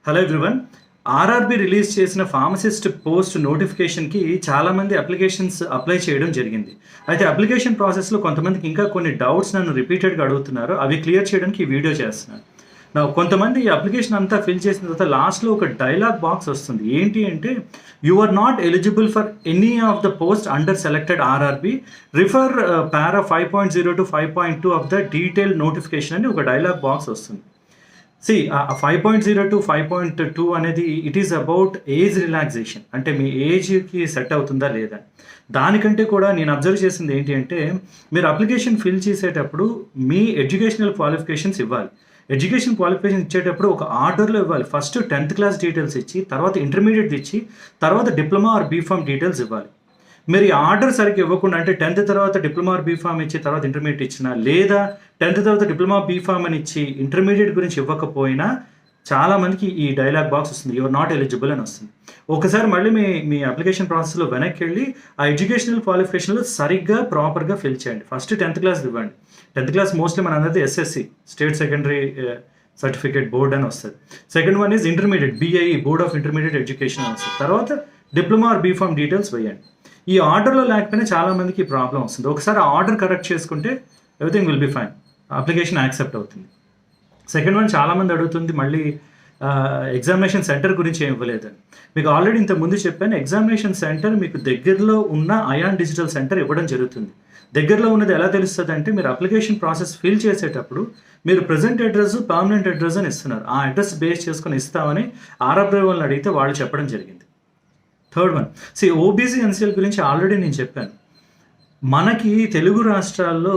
Hello everyone. RRB release చేసిన pharmacist post నోటిఫికేషన్కి చాలామంది అప్లికేషన్స్ అప్లై చేయడం జరిగింది. అయితే అప్లికేషన్ ప్రాసెస్లో కొంతమందికి ఇంకా కొన్ని డౌట్స్ నన్ను రిపీటెడ్గా అడుగుతున్నారు. అవి క్లియర్ చేయడానికి ఈ వీడియో చేస్తున్నాను. కొంతమంది ఈ అప్లికేషన్ అంతా ఫిల్ చేసిన తర్వాత లాస్ట్లో ఒక డైలాగ్ బాక్స్ వస్తుంది. ఏంటి అంటే, you are not eligible for any of the post under selected RRB, refer para 5.0 to 5.2 of the detail notification అని ఒక డైలాగ్ బాక్స్ వస్తుంది. సి 5.0 to 5.2 అనేది it is about age relaxation, అంటే మీ ఏజ్కి సెట్ అవుతుందా లేదా. దానికంటే కూడా నేను అబ్జర్వ్ చేసింది ఏంటి అంటే, మీరు అప్లికేషన్ ఫిల్ చేసేటప్పుడు మీ ఎడ్యుకేషనల్ క్వాలిఫికేషన్స్ ఇవ్వాలి. ఎడ్యుకేషన్ క్వాలిఫికేషన్ ఇచ్చేటప్పుడు ఒక ఆర్డర్లో ఇవ్వాలి. ఫస్ట్ 10th క్లాస్ డీటెయిల్స్ ఇచ్చి, తర్వాత ఇంటర్మీడియట్ ఇచ్చి, తర్వాత డిప్లొమా ఆర్ బీఫామ్ డీటెయిల్స్ ఇవ్వాలి. మీరు ఈ ఆర్డర్ సరిగ్గా ఇవ్వకుండా, అంటే 10th తర్వాత డిప్లొమా ఆర్ బీఫామ్ ఇచ్చి తర్వాత ఇంటర్మీడియట్ ఇచ్చినా, లేదా 10th తర్వాత డిప్లొమా బీఫామ్ అని ఇచ్చి ఇంటర్మీడియట్ గురించి ఇవ్వకపోయినా చాలామందికి ఈ డైలాగ్ బాక్స్ వస్తుంది, యువర్ నాట్ ఎలిజిబుల్ అని వస్తుంది. ఒకసారి మళ్ళీ మీ అప్లికేషన్ ప్రాసెస్లో వెనక్కి వెళ్ళి ఆ ఎడ్యుకేషనల్ క్వాలిఫికేషన్లో సరిగ్గా ప్రాపర్గా ఫిల్ చేయండి. ఫస్ట్ 10th క్లాస్ ఇవ్వండి. 10th క్లాస్ మోస్ట్లీ మన అనేది SSC, state secondary certificate board అని వస్తుంది. Second one is intermediate, BIE, board of intermediate education అని వస్తుంది. తర్వాత డిప్లొమా ఆర్ బీఫామ్ డీటెయిల్స్ వేయండి. ఈ ఆర్డర్లో లేకపోయినా చాలామందికి ఈ ప్రాబ్లం వస్తుంది. ఒకసారి ఆర్డర్ కరెక్ట్ చేసుకుంటే everything will be fine, application accept అవుతుంది. సెకండ్ వన్ చాలామంది అడుగుతుంది, మళ్ళీ ఎగ్జామినేషన్ సెంటర్ గురించి ఏం ఇవ్వలేదని. మీకు ఆల్రెడీ ఇంత ముందు చెప్పాను, ఎగ్జామినేషన్ సెంటర్ మీకు దగ్గరలో ఉన్న అయాన్ డిజిటల్ సెంటర్ ఇవ్వడం జరుగుతుంది. దగ్గరలో ఉన్నది ఎలా తెలుస్తుంది అంటే, మీరు అప్లికేషన్ ప్రాసెస్ ఫిల్ చేసేటప్పుడు మీరు ప్రజెంట్ అడ్రస్, పర్మనెంట్ అడ్రస్ అని ఇస్తున్నారు. ఆ అడ్రస్ బేస్ చేసుకొని ఇస్తామని ఆర్ఆర్బి వాళ్ళని అడిగితే వాళ్ళు చెప్పడం జరిగింది. థర్డ్ వన్, ఓబీసీ ఎన్సీఎల్ గురించి ఆల్రెడీ నేను చెప్పాను. మనకి తెలుగు రాష్ట్రాల్లో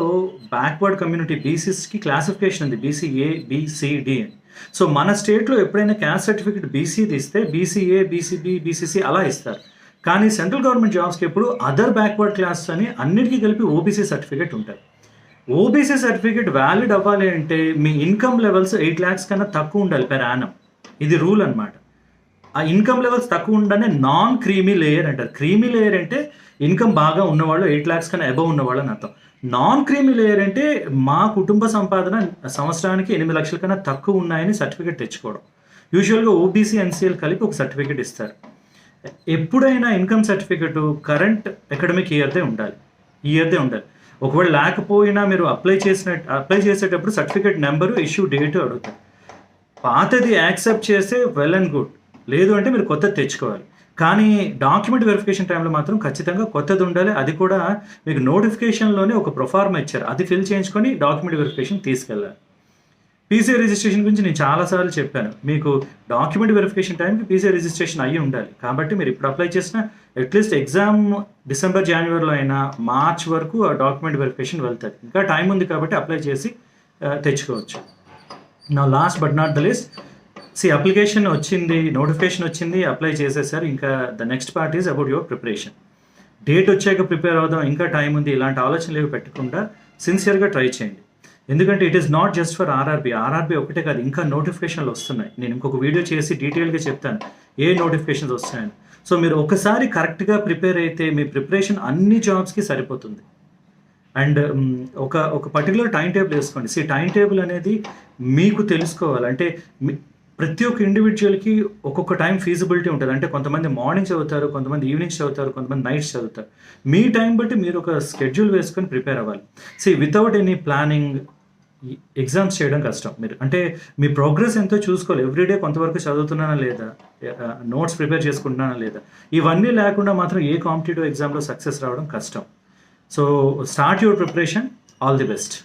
బ్యాక్వర్డ్ కమ్యూనిటీ బీసీస్కి క్లాసిఫికేషన్ ఉంది, బీసీఏ, బీసీడి అని. సో మన స్టేట్లో ఎప్పుడైనా క్యాస్ట్ సర్టిఫికేట్ బీసీది ఇస్తే బీసీఏ, బీసీబీ, బీసీసీ అలా ఇస్తారు. కానీ సెంట్రల్ గవర్నమెంట్ జాబ్స్కి ఎప్పుడు అదర్ బ్యాక్వర్డ్ క్లాస్ అని అన్నిటికీ కలిపి ఓబీసీ సర్టిఫికేట్ ఉంటుంది. ఓబీసీ సర్టిఫికేట్ వ్యాలిడ్ అవ్వాలి అంటే మీ ఇన్కమ్ లెవెల్స్ 8 lakhs కన్నా తక్కువ ఉండాలి పెర్ యానం. ఇది రూల్ అనమాట. ఆ ఇన్కమ్ లెవెల్స్ తక్కువ ఉండనే నాన్ క్రీమీ లేయర్ అంటారు. క్రీమీ లేయర్ అంటే ఇన్కమ్ బాగా ఉన్నవాళ్ళు, 8 lakhs కన్నా అబవ్ ఉన్నవాళ్ళు అని అర్థం. నాన్ క్రీమీ లేయర్ అంటే మా కుటుంబ సంపాదన సంవత్సరానికి 8 లక్షల కన్నా తక్కువ ఉన్నాయని సర్టిఫికేట్ తెచ్చుకోవడం. యూజువల్గా ఓబీసీ ఎన్సీఎల్ కలిపి ఒక సర్టిఫికేట్ ఇస్తారు. ఎప్పుడైనా ఇన్కమ్ సర్టిఫికేట్ కరెంట్ అకాడమిక్ ఇయర్దే ఉండాలి, ఒకవేళ లేకపోయినా మీరు అప్లై చేసేటప్పుడు సర్టిఫికేట్ నెంబరు, ఇష్యూ డేటు అడుగుతారు. పాతది యాక్సెప్ట్ చేస్తే వెల్ అండ్ గుడ్, లేదు అంటే మీరు కొత్తది తెచ్చుకోవాలి. కానీ డాక్యుమెంట్ వెరిఫికేషన్ టైంలో మాత్రం ఖచ్చితంగా కొత్తది ఉండాలి. అది కూడా మీకు నోటిఫికేషన్లోనే ఒక ప్రొఫార్మా ఇచ్చారు, అది ఫిల్ చేయించుకొని డాక్యుమెంట్ వెరిఫికేషన్ తీసుకెళ్ళాలి. పీసీఐ రిజిస్ట్రేషన్ గురించి నేను చాలాసార్లు చెప్పాను. మీకు డాక్యుమెంట్ వెరిఫికేషన్ టైంకి పీసీఐ రిజిస్ట్రేషన్ అయ్యి ఉండాలి. కాబట్టి మీరు ఇప్పుడు అప్లై చేసిన అట్లీస్ట్ ఎగ్జామ్ డిసెంబర్, జనవరిలో అయినా మార్చ్ వరకు ఆ డాక్యుమెంట్ వెరిఫికేషన్ వెళ్తుంది. ఇంకా టైం ఉంది కాబట్టి అప్లై చేసి తెచ్చుకోవచ్చు. నా last but not the list, application వచ్చింది, నోటిఫికేషన్ వచ్చింది, అప్లై చేసేసారు. ఇంకా the next part is about your preparation. Date వచ్చాక ప్రిపేర్ అవుదాం, ఇంకా టైం ఉంది, ఇలాంటి ఆలోచనలు ఏవి పెట్టకుండా సిన్సియర్గా ట్రై చేయండి. ఎందుకంటే it is not just for RRB ఒకటే కాదు, ఇంకా నోటిఫికేషన్లు వస్తున్నాయి. నేను ఇంకొక వీడియో చేసి డీటెయిల్గా చెప్తాను ఏ నోటిఫికేషన్స్ వస్తున్నాయని. సో మీరు ఒకసారి కరెక్ట్గా ప్రిపేర్ అయితే మీ ప్రిపరేషన్ అన్ని జాబ్స్కి సరిపోతుంది. అండ్ ఒక పర్టికులర్ టైం టేబుల్ వేసుకోండి. టైం టేబుల్ అనేది మీకు తెలుసుకోవాలంటే ప్రతి ఒక్క ఇండివిజువల్కి ఒక్కొక్క టైం ఫీజిబిలిటీ ఉంటుంది. అంటే కొంతమంది మార్నింగ్ చదువుతారు, కొంతమంది ఈవినింగ్స్ చదువుతారు, కొంతమంది నైట్స్ చదువుతారు. మీ టైం బట్టి మీరు ఒక స్కెడ్యూల్ వేసుకొని ప్రిపేర్ అవ్వాలి. వితౌట్ ఎనీ ప్లానింగ్ ఎగ్జామ్స్ చేయడం కష్టం. మీరు అంటే మీ ప్రోగ్రెస్ ఎంతో చూసుకోవాలి. ఎవ్రీడే కొంతవరకు చదువుతున్నానా లేదా, నోట్స్ ప్రిపేర్ చేసుకుంటున్నానా లేదా, ఇవన్నీ లేకుండా మాత్రం ఏ కాంపిటేటివ్ ఎగ్జామ్లో సక్సెస్ రావడం కష్టం. So start your preparation. All the best.